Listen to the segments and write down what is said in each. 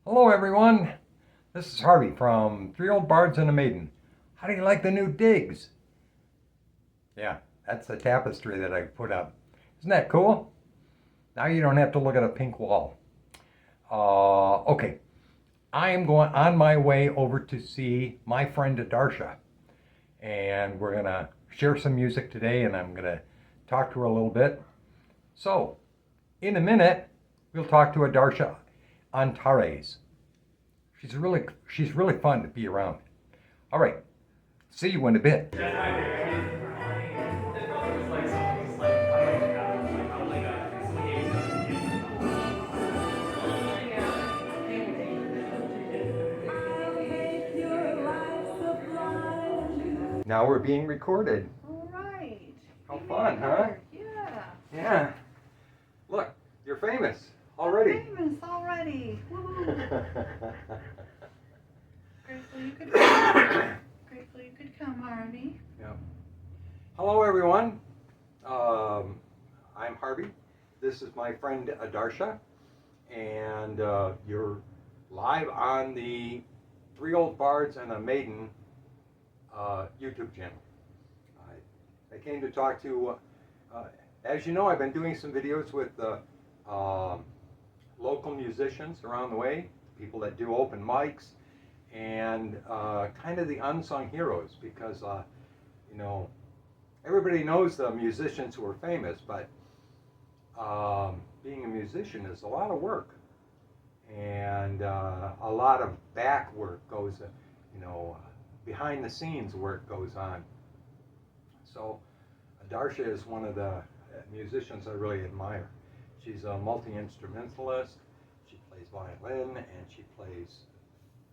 Hello everyone, this is Harvey from Three Old Bards and a Maiden. How do you like the new digs? Yeah, that's the tapestry that I put up. Isn't that cool? Now you don't have to look at a pink wall. Okay, I am going on my way over to see my friend Adarsa. And we're gonna share some music today and I'm gonna talk to her a little bit. So, in a minute, we'll talk to Adarsa Antares. She's really fun to be around. All right, see you in a bit. Now we're being recorded. All right. How fun, huh? Yeah. Yeah. Look, you're famous already. I'm famous already. Woo-hoo. Grateful you could come. Grateful you could come, Harvey. Yeah. Hello, everyone. I'm Harvey. This is my friend Adarsa, and you're live on the Three Old Bards and a Maiden YouTube channel. I came to talk to, as you know, I've been doing some videos with local musicians around the way, people that do open mics, and kind of the unsung heroes, because you know, everybody knows the musicians who are famous, but being a musician is a lot of work, and a lot of back work goes, you know, behind the scenes work goes on. So Adarsa is one of the musicians I really admire. She's a multi-instrumentalist. She plays violin and she plays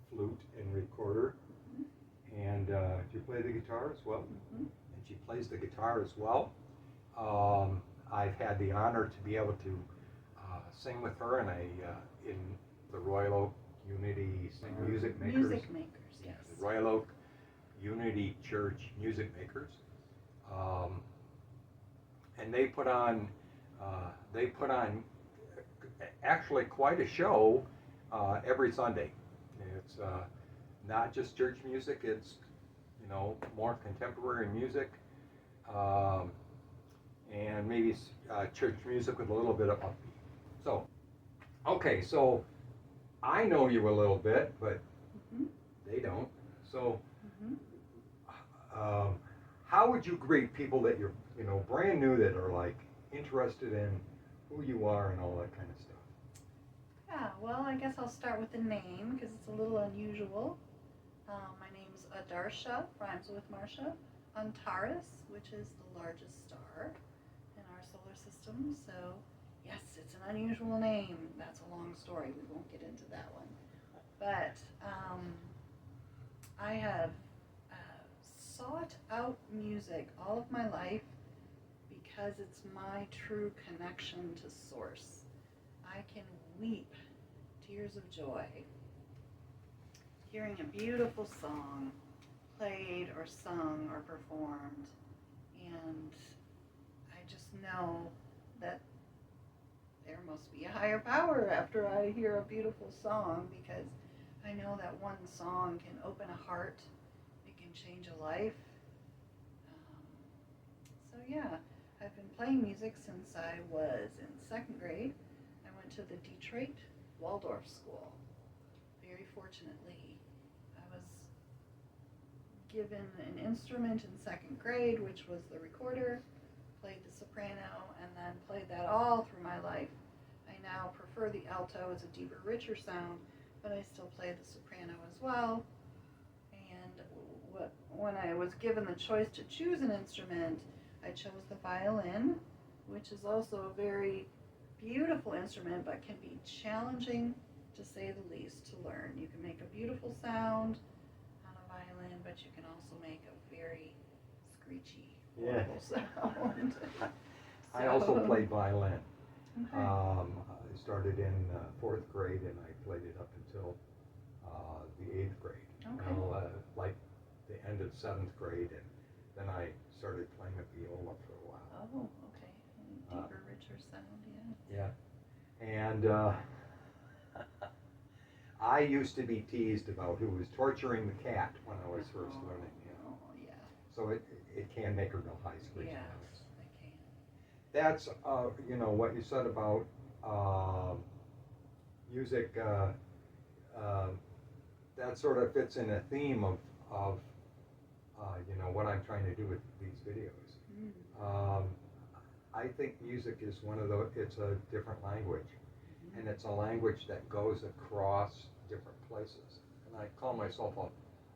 flute and recorder. And she plays the guitar as well. And she plays the guitar as well. I've had the honor to be able to sing with her in the Royal Oak Unity Music Makers. Music Makers, yes. The Royal Oak Unity Church Music Makers. And they put on actually quite a show every Sunday. It's not just church music, it's, you know, more contemporary music, and maybe church music with a little bit of upbeat. So, okay, so I know you a little bit, but they don't. So, how would you greet people that you're, you know, brand new, that are like interested in who you are and all that kind of stuff? Yeah, well, I guess I'll start with the name because it's a little unusual. My name's Adarsa, rhymes with Marcia, Antares, which is the largest star in our solar system. So, yes, it's an unusual name. That's a long story. We won't get into that one. But I have sought out music all of my life because it's my true connection to source. I can weep tears of joy hearing a beautiful song played or sung or performed, and I just know that there must be a higher power after I hear a beautiful song, because I know that one song can open a heart, it can change a life. So yeah, I've been playing music since I was in second grade. I went to the Detroit Waldorf School. Very fortunately, I was given an instrument in second grade, which was the recorder, played the soprano, and then played that all through my life. I now prefer the alto. It's a deeper, richer sound, but I still play the soprano as well. And when I was given the choice to choose an instrument, I chose the violin, which is also a very beautiful instrument, but can be challenging, to say the least, to learn. You can make a beautiful sound on a violin, but you can also make a very screechy, horrible sound. I also played violin. Okay. I started in fourth grade and I played it up until the eighth grade. Okay. Well, like the end of seventh grade, and then I started playing a viola for a while. Oh, okay. Deeper, richer sound, yeah. Yeah. And I used to be teased about who was torturing the cat when I was first learning. Oh, yeah. So it can make her go high screech. Yes, I can. That's what you said about music. That sort of fits in a theme of what I'm trying to do with these videos. I think music is one of those. It's a different language, and it's a language that goes across different places. And I call myself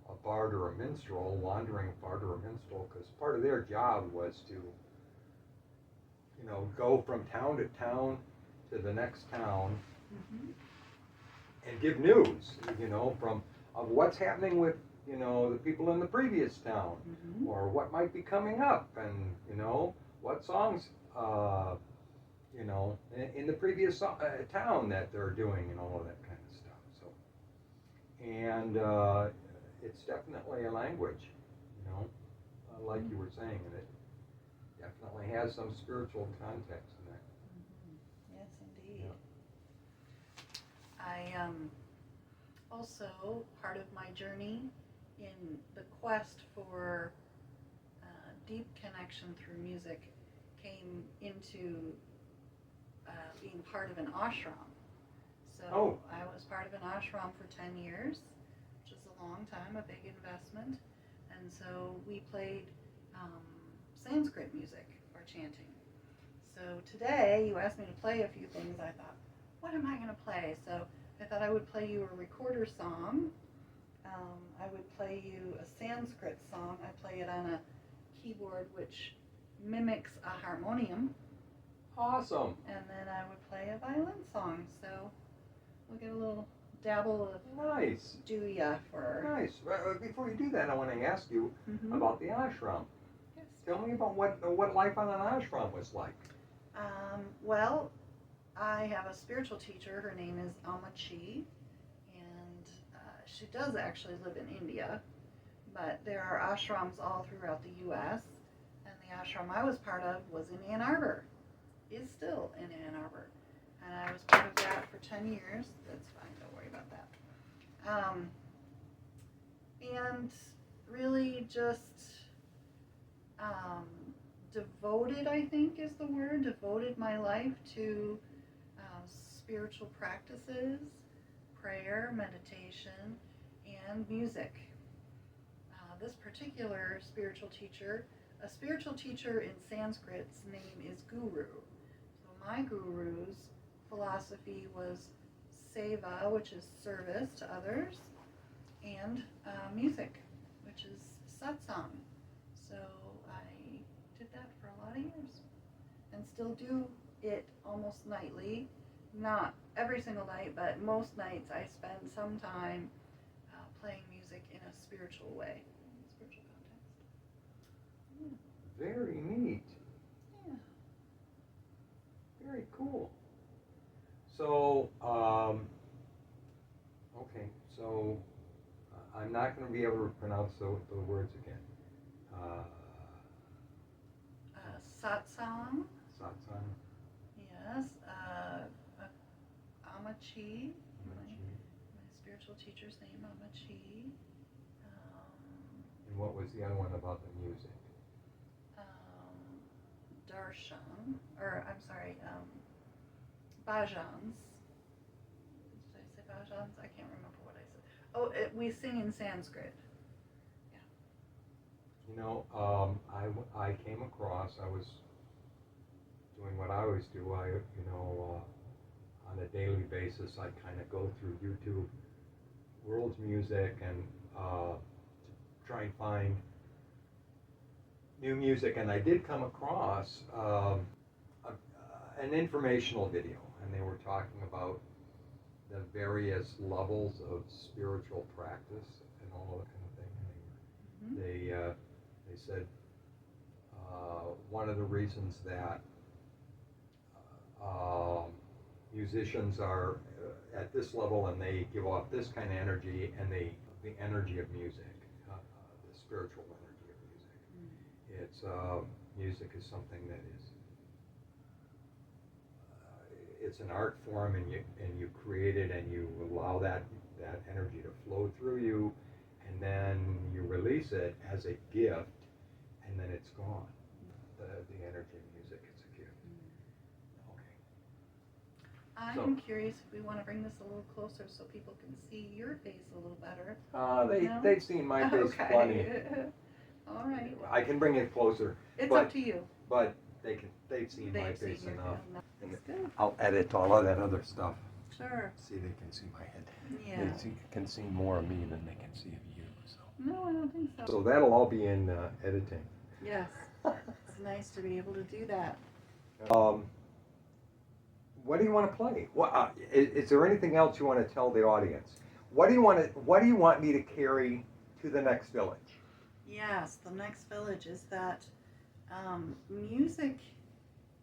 a bard or a minstrel, wandering bard or a minstrel, because part of their job was to go from town to town to the next town and give news, of what's happening with, the people in the previous town, or what might be coming up, and, what songs, in the previous town that they're doing, and all of that kind of stuff. So, and it's definitely a language, like you were saying, and it definitely has some spiritual context in there. Yes, indeed. Yeah. I also, part of my journey in the quest for deep connection through music came into being part of an ashram. So I was part of an ashram for 10 years, which is a long time, a big investment. And so we played Sanskrit music or chanting. So today you asked me to play a few things. I thought, what am I going to play? So I thought I would play you a recorder song. I would play you a Sanskrit song. I play it on a keyboard which mimics a harmonium. Awesome. And then I would play a violin song. So we'll get a little dabble of Nice. Duya for... Nice. Before you do that, I want to ask you about the ashram. Yes. Tell me about what life on an ashram was like. Well, I have a spiritual teacher. Her name is Amachi, and she does actually live in India, but there are ashrams all throughout the U.S., and the ashram I was part of was in Ann Arbor, is still in Ann Arbor, and I was part of that for 10 years. That's fine, don't worry about that. And really just devoted, I think is the word, devoted my life to spiritual practices, prayer, meditation, and music. This particular spiritual teacher, a spiritual teacher in Sanskrit's name is guru. So my guru's philosophy was seva, which is service to others, and music, which is satsang. So I did that for a lot of years and still do it almost nightly. Not every single night, but most nights I spend some time playing music in a spiritual way, in a spiritual context. Yeah. Very neat. Yeah. Very cool. So, okay, so I'm not going to be able to pronounce the words again. Satsang. Satsang. Yes. Amachi. My spiritual teacher's name, Amachi. And what was the other one about the music? Darshan, or I'm sorry, bhajans. Did I say bhajans? I can't remember what I said. Oh, we sing in Sanskrit. Yeah. I came across, I was doing what I always do. On a daily basis, I kind of go through YouTube, world music, and try and find new music. And I did come across an informational video, and they were talking about the various levels of spiritual practice and all that kind of thing. And they said one of the reasons that musicians are at this level and they give off this kind of energy, and the energy of music, the spiritual energy of music. It's music is something that is it's an art form, and you create it, and you allow that that energy to flow through you, and then you release it as a gift, and then it's gone. The energy of music is a gift. Okay. I'm curious if we want to bring this a little closer so people can see your face a little better. No? They've seen my face Okay. plenty. All right. I can bring it closer, It's but- up to you. but they've seen my They've face seen your enough. face. That's good. I'll edit all of that other stuff. Sure. See, they can see my head. Yeah. They can see more of me than they can see of you. So, No, I don't think so. so that'll all be in editing. Yes. It's nice to be able to do that. What do you want to play? What is there anything else you want to tell the audience? What do you want me to carry to the next village? Yes, the next village is that music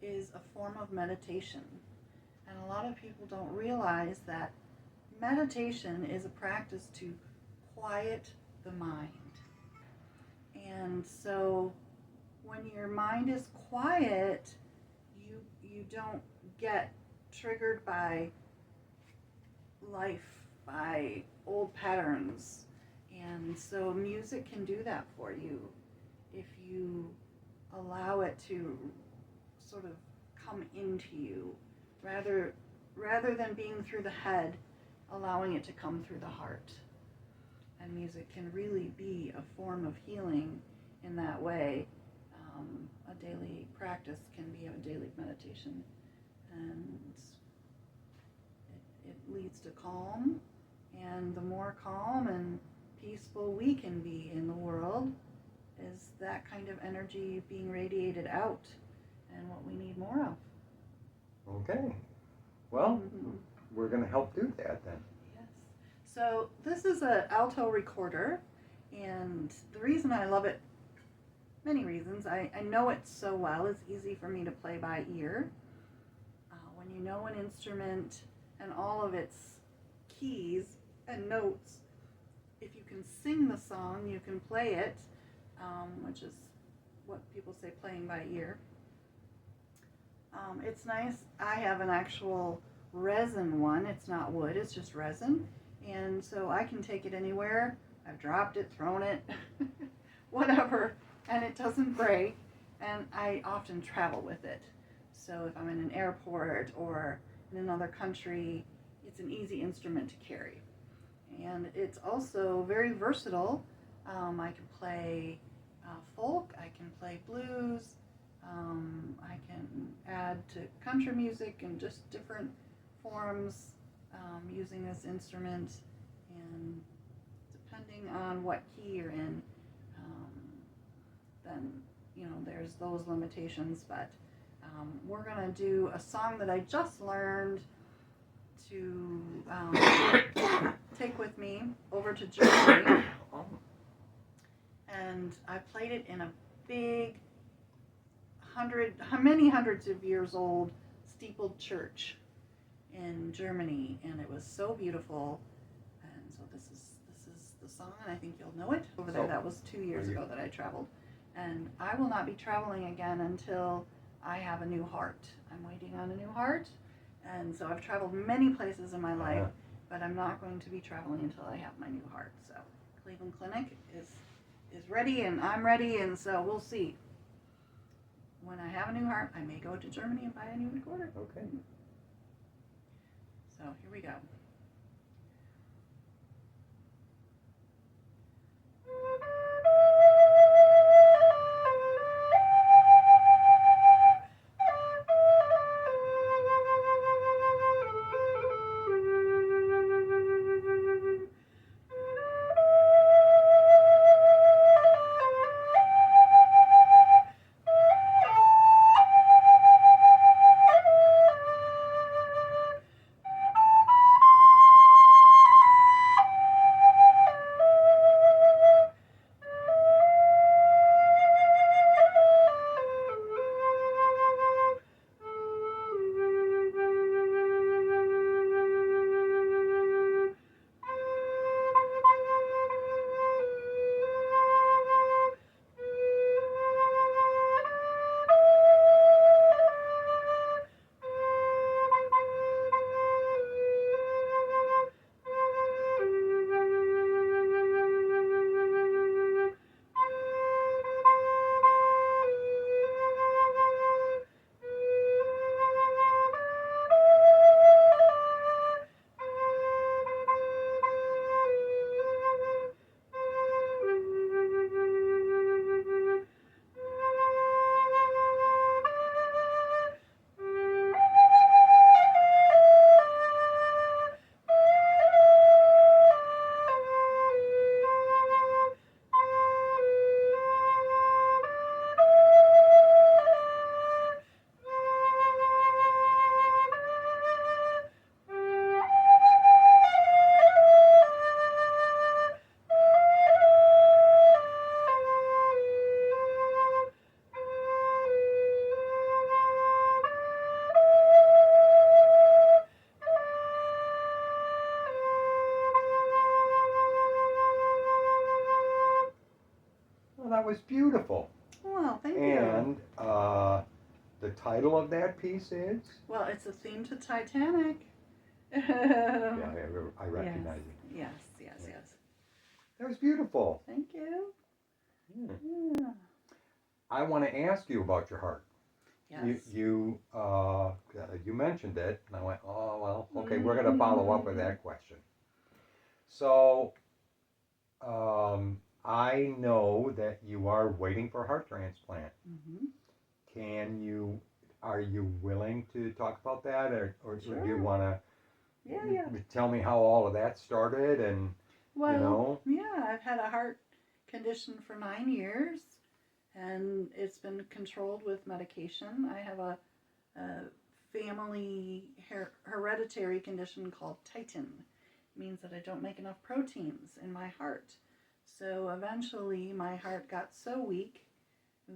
is a form of meditation. And a lot of people don't realize that meditation is a practice to quiet the mind. And so when your mind is quiet, you don't get triggered by life, by old patterns. And so music can do that for you if you allow it to sort of come into you rather than being through the head, allowing it to come through the heart. And music can really be a form of healing in that way. A daily practice can be a daily meditation, and it leads to calm. And the more calm and peaceful we can be in the world, is that kind of energy being radiated out, and what we need more of. Okay. Well, we're going to help do that then. Yes. So this is an alto recorder, and the reason I love it, many reasons. I know it so well. It's easy for me to play by ear. When you know an instrument and all of its keys and notes, if you can sing the song, you can play it, which is what people say playing by ear. It's nice. I have an actual resin one. It's not wood, it's just resin. And so I can take it anywhere. I've dropped it, thrown it, whatever, and it doesn't break. And I often travel with it. So if I'm in an airport or in another country, it's an easy instrument to carry. And it's also very versatile. I can play folk, I can play blues, I can add to country music and just different forms using this instrument. And depending on what key you're in, then there's those limitations. But we're gonna do a song that I just learned to take with me over to Germany. And I played it in a big many hundreds of years old steepled church in Germany, and it was so beautiful. And so this is the song, and I think you'll know it over there. That was 2 years ago that I traveled, and I will not be traveling again until I have a new heart. I'm waiting on a new heart, and so I've traveled many places in my life, but I'm not going to be traveling until I have my new heart. So Cleveland Clinic is ready, and I'm ready, and so we'll see. When I have a new heart, I may go to Germany and buy a new recorder. Okay. So here we go. was beautiful. Well, thank you. And the title of that piece is? Well, it's a theme to Titanic. Yeah, I recognize it. Yes, yes, Yeah. yes. That was beautiful. Thank you. Yeah. Yeah. I want to ask you about your heart. Yes. You mentioned it, and I went, oh well, okay, we're going to follow up with that question. So, I know that you are waiting for a heart transplant. Mm-hmm. Are you willing to talk about that, or Sure. do you want to Yeah. tell me how all of that started? And Well, yeah, I've had a heart condition for 9 years, and it's been controlled with medication. I have a family hereditary condition called Titin. It means that I don't make enough proteins in my heart. So eventually my heart got so weak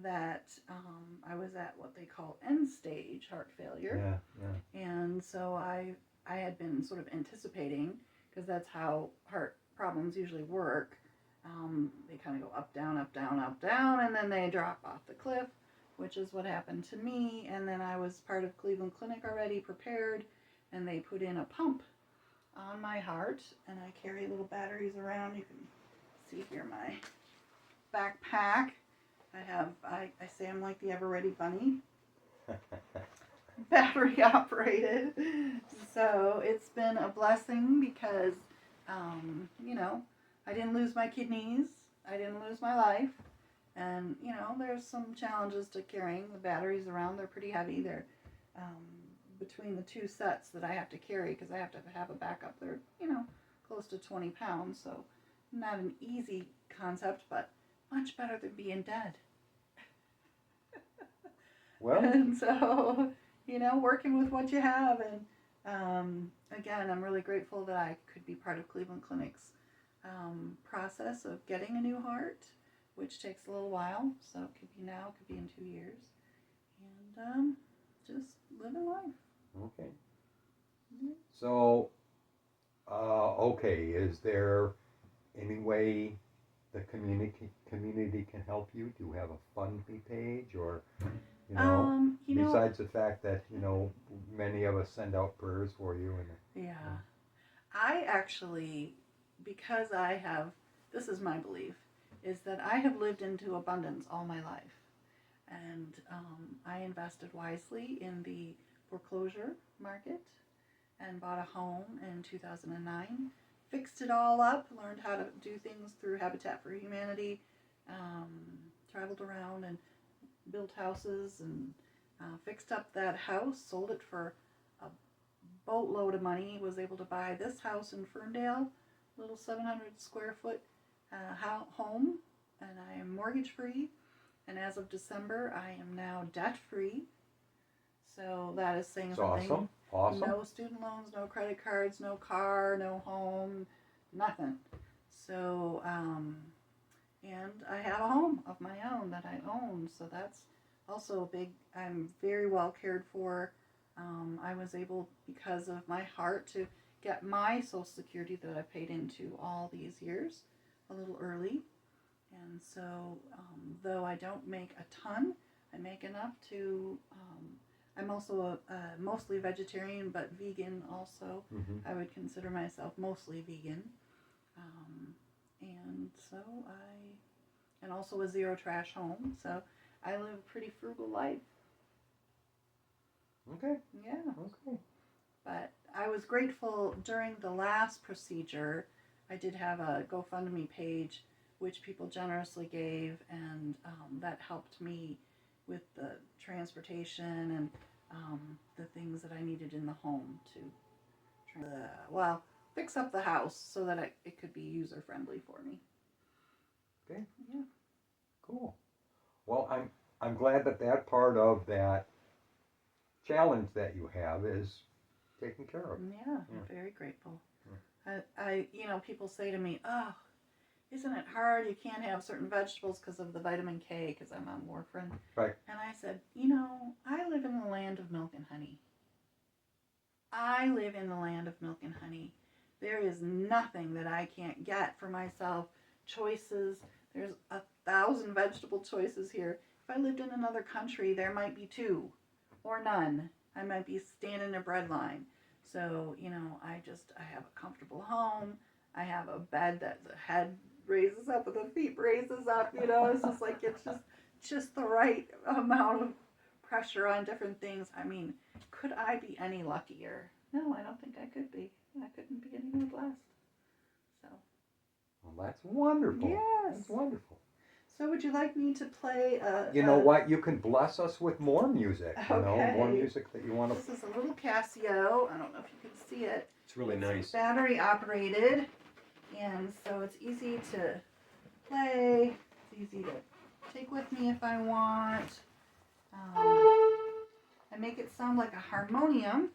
that I was at what they call end stage heart failure. Yeah. And so I had been sort of anticipating, because that's how heart problems usually work. They kind of go up, down, up, down, up, down, and then they drop off the cliff, which is what happened to me. And then I was part of Cleveland Clinic already prepared, and they put in a pump on my heart, and I carry little batteries around. You can see here my backpack. I say I'm like the ever-ready bunny. Battery operated. So it's been a blessing because, I didn't lose my kidneys. I didn't lose my life. And, there's some challenges to carrying the batteries around. They're pretty heavy. They're between the two sets that I have to carry, because I have to have a backup. They're, close to 20 pounds. So not an easy concept, but much better than being dead. Well, and so, working with what you have. And again, I'm really grateful that I could be part of Cleveland Clinic's process of getting a new heart, which takes a little while. So it could be now, it could be in 2 years. And just living life. okay. So, okay, is there any way the community can help you? Do you have a fund me page, or besides the fact that many of us send out prayers for you? Yeah, I actually, because this is my belief, is that I have lived into abundance all my life, and I invested wisely in the foreclosure market and bought a home in 2009. Fixed it all up, learned how to do things through Habitat for Humanity, traveled around and built houses, and fixed up that house, sold it for a boatload of money, was able to buy this house in Ferndale, little 700 square foot home, and I am mortgage free. And as of December, I am now debt free. So that is saying something. Awesome. No student loans, no credit cards, no car, no home, nothing. So, and I have a home of my own that I own. So that's also a big, I'm very well cared for. I was able, because of my heart, to get my Social Security that I paid into all these years a little early. And so, though I don't make a ton, I make enough to, I'm also a mostly vegetarian, but vegan also. Mm-hmm. I would consider myself mostly vegan. And so and also a zero trash home. So I live a pretty frugal life. Okay. Yeah. Okay. But I was grateful during the last procedure. I did have a GoFundMe page, which people generously gave, and that helped me with the transportation and the things that I needed in the home to fix up the house so that it could be user friendly for me. Okay. Yeah. Cool. Well, I'm glad that part of that challenge that you have is taken care of. Yeah, I'm very grateful. I people say to me, "Oh, isn't it hard? You can't have certain vegetables because of the vitamin K, because I'm on warfarin." Right. And I said, I live in the land of milk and honey. I live in the land of milk and honey. There is nothing that I can't get for myself. Choices, There's 1,000 vegetable choices here. If I lived in another country, there might be 2 or none. I might be standing in a bread line. So, I have a comfortable home. I have a bed that the head raises up and the feet raises up, it's just like, it's just the right amount of pressure on different things. I mean, could I be any luckier? No, I don't think I could be. I couldn't be any more blessed. So. Well, that's wonderful. Yes. That's wonderful. So would you like me to play You know what? You can bless us with more music. Okay. More music that you want to. This is a little Casio. I don't know if you can see it. It's really nice. Battery operated, and so it's easy to play. It's easy to take with me if I want. I make it sound like a harmonium.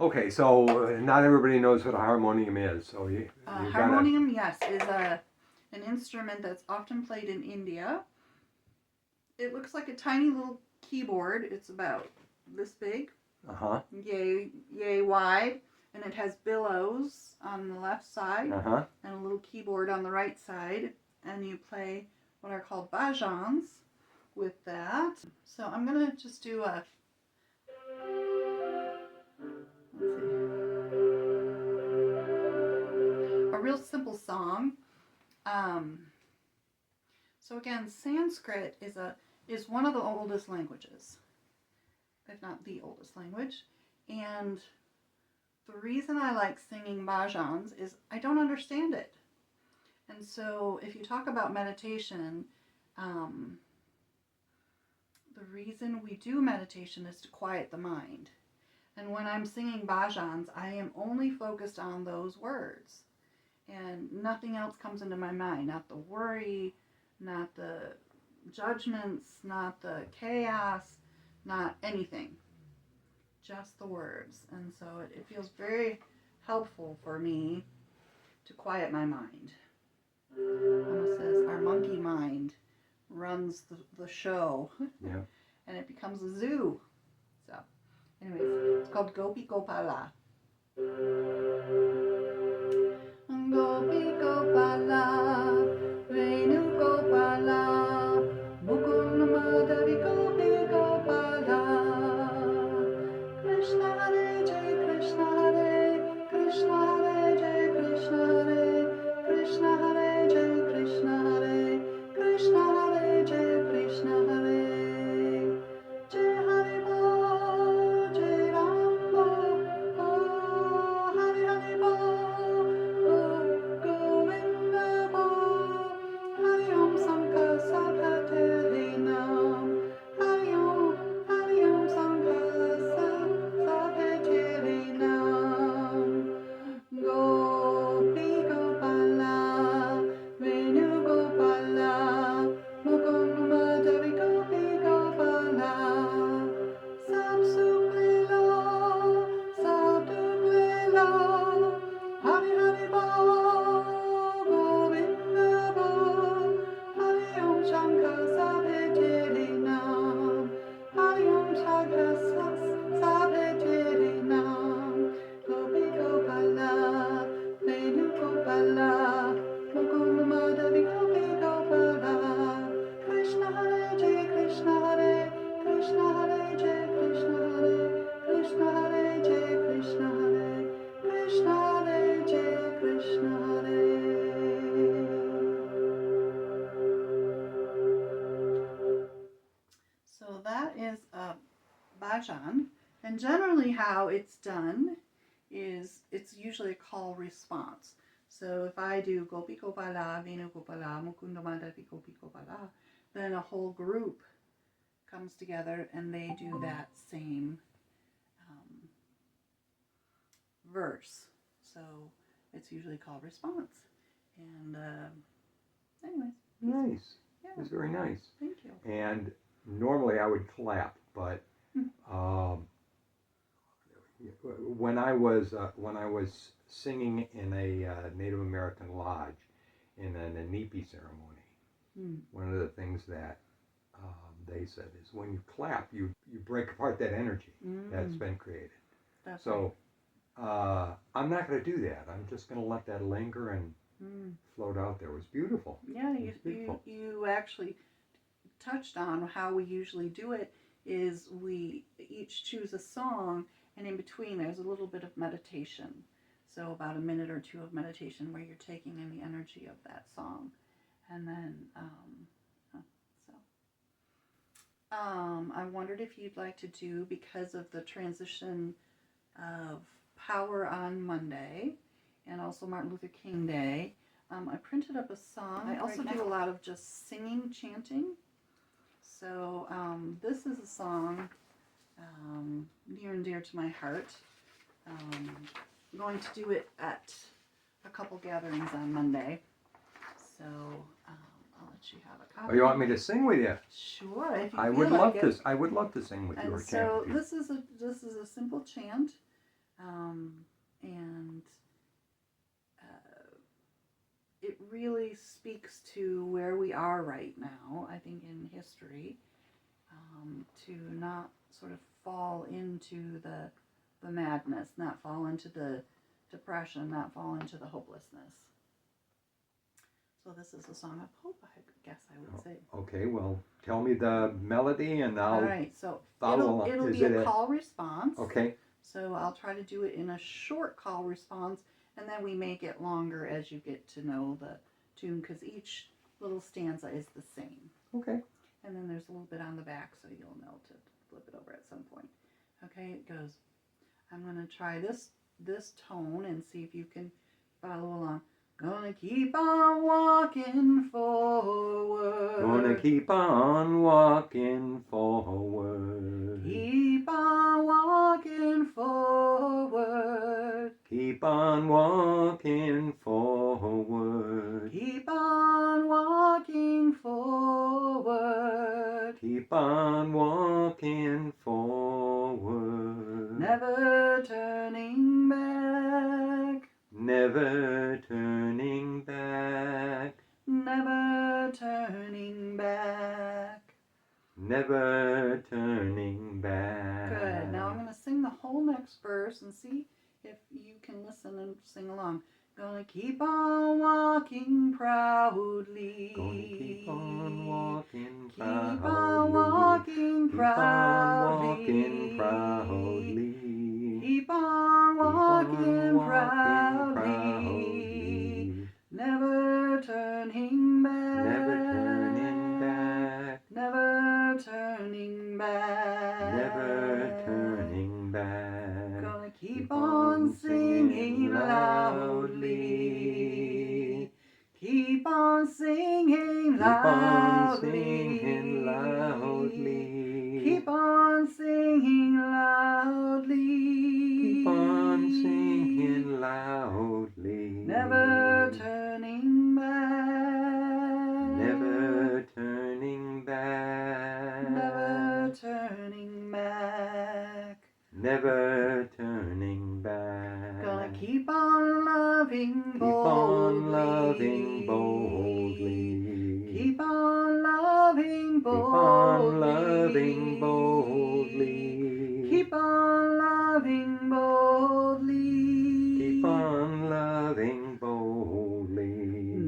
Okay, so not everybody knows what a harmonium is. So you harmonium, yes, is an instrument that's often played in India. It looks like a tiny little keyboard. It's about this big. Yay wide, and it has billows on the left side and a little keyboard on the right side, and you play what are called bhajans with that. So I'm gonna just do a real simple song. So again, Sanskrit is one of the oldest languages, if not the oldest language. And the reason I like singing bhajans is I don't understand it. And so if you talk about meditation, the reason we do meditation is to quiet the mind. And when I'm singing bhajans, I am only focused on those words. And nothing else comes into my mind. Not the worry, not the judgments, not the chaos, not anything. Just the words. And so it feels very helpful for me to quiet my mind. Almost says our monkey mind runs the show. Yeah. And it becomes a zoo. So, anyways, it's called Gopi Gopala. Gopi Gopala, Venu Gopala, Mukunda Madhavi Gopi Gopala. Krishna Hare Jai Krishna Hare, Krishna Hare Jai Krishna Hare, Krishna Hare Jai Krishna Hare, Krishna Hare Jai Krishna Hare. Jai Hare Bol, Jai Ram Bol, oh Hare Hare Bol, Govinda Bol, Hari Om Sankar Sabhate Nam, Hari Om Sankar Sabhate Nam. Gopi Gopala, Venu Gopala, Mukund Madhavi Gopi Gopala. Sab Sukh Lelo, Sab Dukh Lelo, Hari Hari Bol, Govinda Bol, Hari Om Shankar Sabhate Nam, Hari Om Shankar Sabhate Nam. Gopi Gopala, Venu Gopala, Mukund Madhavi Gopi Gopala. Krishna Hare Jai Krishna Hare, Krishna Hare Jai Krishna Hare, Krishna Hare Jai Krishna Hare, Krishna Hare Jai Krishna Hare. So that is a bhajan, and generally how it's done is it's usually a call response. So if I do Gopi Gopala, Venu Gopala, Mukunda Madhavi Gopi Gopala, then a whole group comes together and they do that same verse. So it's usually called response. And anyways. Nice. Yeah. It's very nice. Thank you. And normally I would clap, but when I was singing in a Native American lodge in an Inipi ceremony, one of the things that they said is when you clap, you break apart that energy that's been created. That's so I'm not going to do that. I'm just going to let that linger and flowed out there. It was beautiful. Yeah, It was beautiful. you actually touched on how we usually do it is we each choose a song, and in between there's a little bit of meditation. So about a minute or two of meditation where you're taking in the energy of that song. And then, I wondered if you'd like to do, because of the transition of power on Monday and also Martin Luther King Day, I printed up a song. I also do a lot of just singing, chanting. So this is a song near and dear to my heart. I'm going to do it at a couple gatherings on Monday. So I'll let you have a copy. Oh, you want me to sing with you? Sure, if you I feel would like love it. to. I would love to sing with you or And chant so with you. this is a simple chant, and it really speaks to where we are right now, I think, in history, to not sort of fall into the madness, not fall into the depression, not fall into the hopelessness. So this is a song of hope, I guess I would say. Okay, well, tell me the melody and I'll All right, so follow along. it'll Is be it a call response. Okay. So I'll try to do it in a short call response, and then we make it longer as you get to know the tune, because each little stanza is the same. Okay. And then there's a little bit on the back, so you'll know to flip it over at some point. Okay, it goes. I'm going to try this tone and see if you can follow along. Gonna keep on walking forward. Gonna keep on walking forward. Keep on walking forward. Keep on walking forward. Keep on walking forward. Keep on walking forward. Never turning back. Never turning back. Never turning back. Never turning back. Good. Now I'm going to sing the whole next verse and see if you can listen and sing along. Gonna keep on walking proudly. Gonna keep on walking proudly. Keep on walking Keep on walking proudly. proudly. Keep on walking proudly. proudly. Never turning back. Never turning back. Never turning back. Never turning back. Gonna keep on singing loudly. Keep on singing Keep on loudly. singing loudly. Keep on singing loudly. Keep on singing loudly. Never turning back. Never turning back. Never turning back. Never turning back. Gonna keep on loving Keep boldly. on loving boldly. Keep on loving Keep on loving boldly. boldly. Keep on loving boldly. Keep on loving boldly.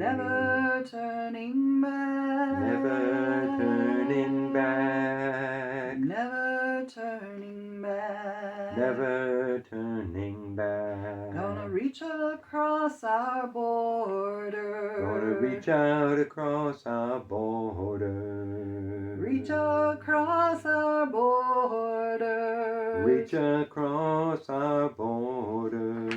Never turning back. Never turning back. Never turning back. Never turning back. Gonna reach across our border. Gonna reach out across our border. Reach across our border. Reach across our border.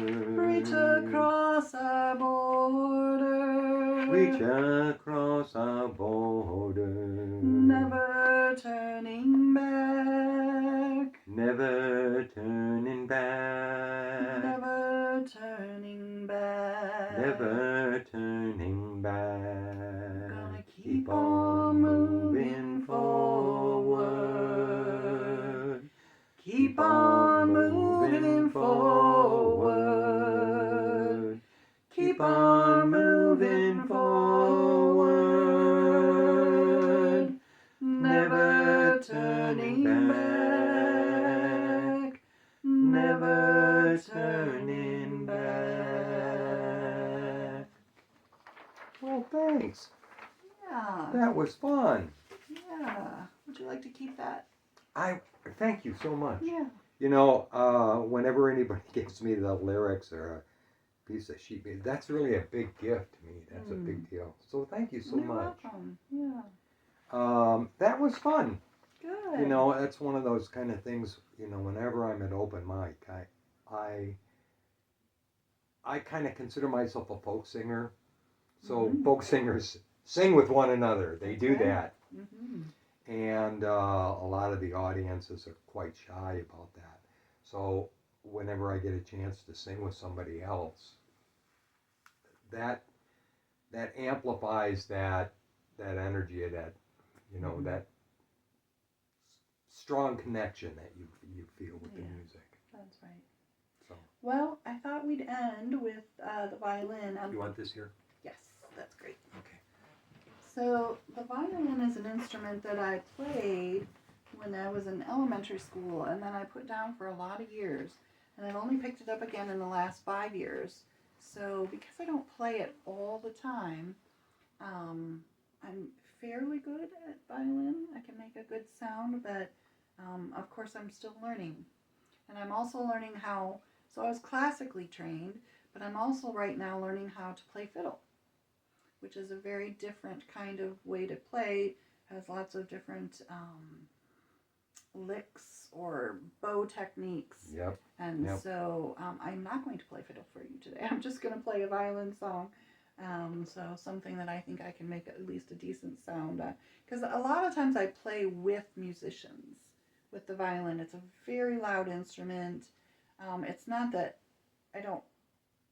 Reach across our border. Reach across our border. Never turning back. Never turning back. Never turning back. Never turning back. Gonna keep on moving forward. Keep on moving forward. Keep on moving forward. Never turning back. Never turning back. thanks. Yeah. That was fun. Yeah. Would you like to keep that? Thank you so much. Yeah. You know, whenever anybody gives me the lyrics or a piece of sheet music, that's really a big gift to me. That's a big deal. So thank you so You're much. welcome. Yeah. That was fun. Good. You know, that's one of those kind of things. You know, whenever I'm at open mic, I kind of consider myself a folk singer. So folk singers sing with one another. They do that. And a lot of the audiences are quite shy about that. So whenever I get a chance to sing with somebody else, that amplifies that energy, that that strong connection that you feel with the music. That's right. So. Well, I thought we'd end with the violin. You want this here? Yes, that's great. Okay. So the violin is an instrument that I played when I was in elementary school, and then I put down for a lot of years, and I've only picked it up again in the last 5 years. So because I don't play it all the time, I'm fairly good at violin. I can make a good sound, but of course I'm still learning. And I'm also learning how, so I was classically trained, but I'm also right now learning how to play fiddle, which is a very different kind of way to play. Has lots of different licks or bow techniques. Yep. And so I'm not going to play fiddle for you today. I'm just going to play a violin song. So something that I think I can make at least a decent sound. Because a lot of times I play with musicians with the violin. It's a very loud instrument. It's not that I don't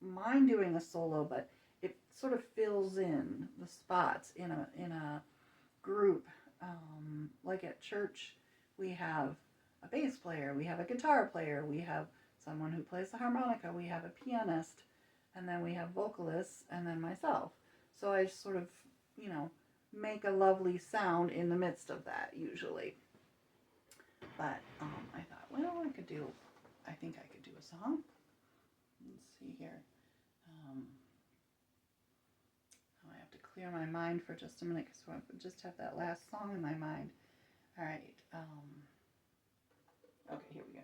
mind doing a solo, but it sort of fills in the spots in a group. Like at church, we have a bass player, we have a guitar player, we have someone who plays the harmonica, we have a pianist, and then we have vocalists, and then myself. So I sort of, make a lovely sound in the midst of that usually. But I thought, well, I think I could do a song. Let's see here. I have to clear my mind for just a minute because I just have that last song in my mind. All right. Okay, here we go.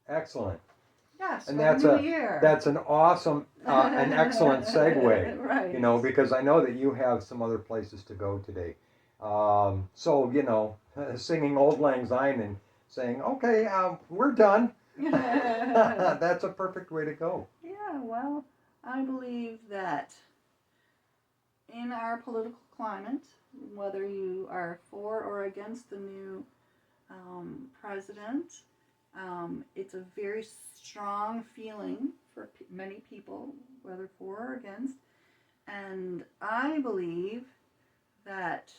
Excellent. Yes, And that's an awesome, an excellent segue. Right. Because I know that you have some other places to go today. So singing Old Lang Syne and saying, okay, we're done. That's a perfect way to go. Yeah, well, I believe that in our political climate, whether you are for or against the new president, it's a very strong feeling for many people, whether for or against. And I believe that,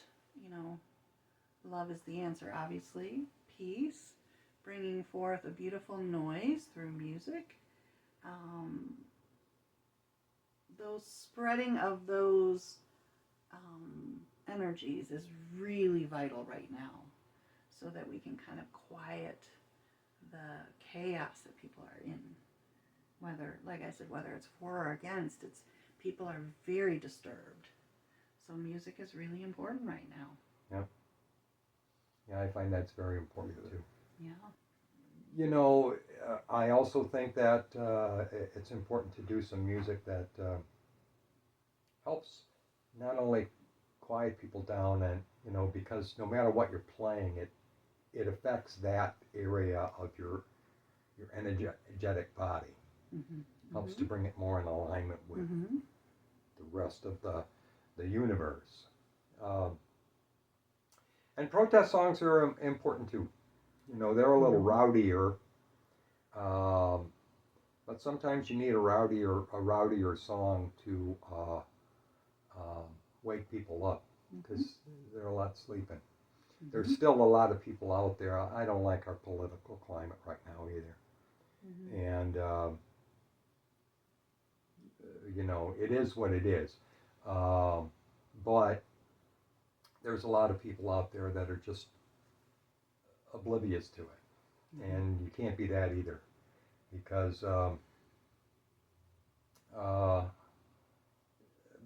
love is the answer, obviously. Peace, bringing forth a beautiful noise through music. Those spreading of those energies is really vital right now, so that we can kind of quiet the chaos that people are in. Whether, like I said, whether it's for or against, people are very disturbed. So music is really important right now. Yep. Yeah, I find that's very important too. Yeah. I also think that it's important to do some music that helps not only quiet people down and, because no matter what you're playing, it affects that area of your energetic body. Helps to bring it more in alignment with the rest of the the universe. And protest songs are important too. You know, they're a little rowdier, but sometimes you need a rowdier song to wake people up because they're a lot sleeping. There's still a lot of people out there. I don't like our political climate right now either. And, you know, it is what it is. But there's a lot of people out there that are just oblivious to it. And you can't be that either.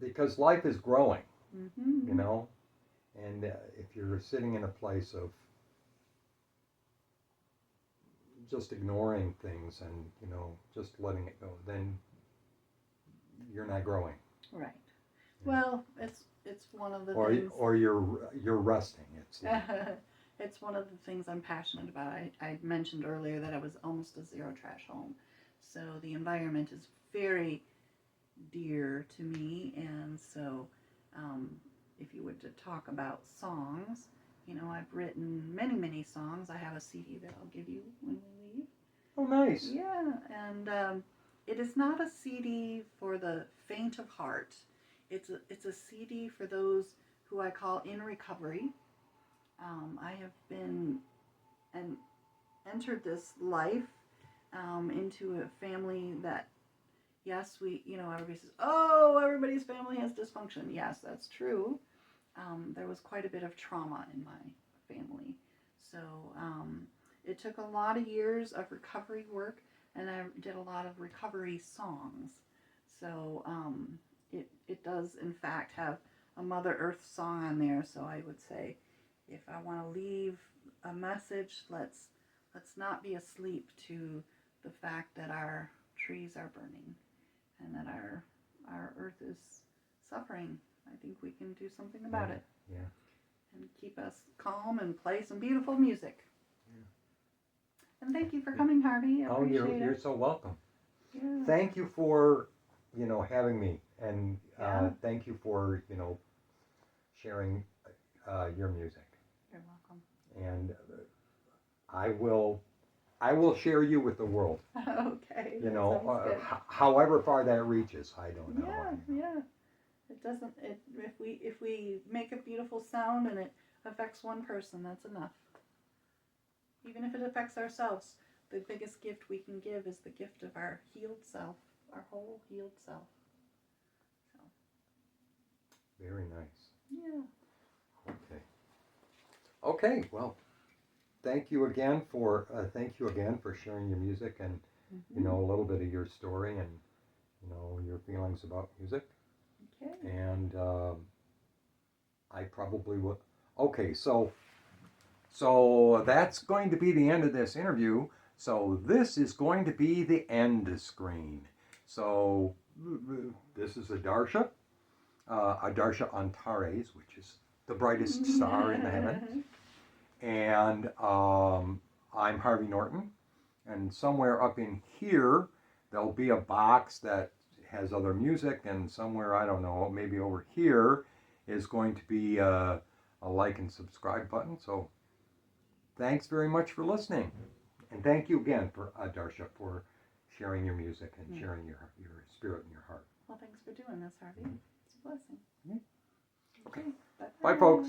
Because life is growing, you know? And if you're sitting in a place of just ignoring things and, you know, just letting it go, then you're not growing. Right. Well, it's one of the or, things. Or you're resting. It's like, it's one of the things I'm passionate about. I mentioned earlier that I was almost a zero trash home. So the environment is very dear to me. And so if you were to talk about songs, you know, I've written many, many songs. I have a CD that I'll give you when we leave. oh, nice. Yeah, and it is not a CD for the faint of heart. It's a CD for those who I call in recovery. I have been and entered this life into a family that, yes, you know, everybody says, oh, everybody's family has dysfunction. Yes, that's true. There was quite a bit of trauma in my family. So it took a lot of years of recovery work, and I did a lot of recovery songs. So it does, in fact, have a Mother Earth song on there. So I would say, if I want to leave a message, let's not be asleep to the fact that our trees are burning and that our earth is suffering. I think we can do something about it. Yeah. And keep us calm and play some beautiful music. Yeah. And thank you for coming, Harvey. I appreciate it. You're so welcome. Yeah. Thank you for, you know, having me, and thank you for, you know, sharing your music. You're welcome. And I will share you with the world. Okay. You know, however far that reaches, I don't know. Yeah. It doesn't. If we make a beautiful sound and it affects one person, that's enough. Even if it affects ourselves, the biggest gift we can give is the gift of our healed self, our whole healed self. So. Very nice. Yeah. Okay. Well, thank you again for sharing your music and you know, a little bit of your story and, you know, your feelings about music. Okay. And I probably would. Okay, so that's going to be the end of this interview. So this is going to be the end screen. So this is Adarsa Antares, which is the brightest star in the heavens. And I'm Harvey Norton. And somewhere up in here, there'll be a box that has other music, and somewhere, I don't know, maybe over here is going to be a like and subscribe button. So thanks very much for listening. And thank you again for Adarsa for sharing your music and sharing your spirit and your heart. Well, thanks for doing this, Harvey. It's a blessing. Okay. Okay. Bye, folks.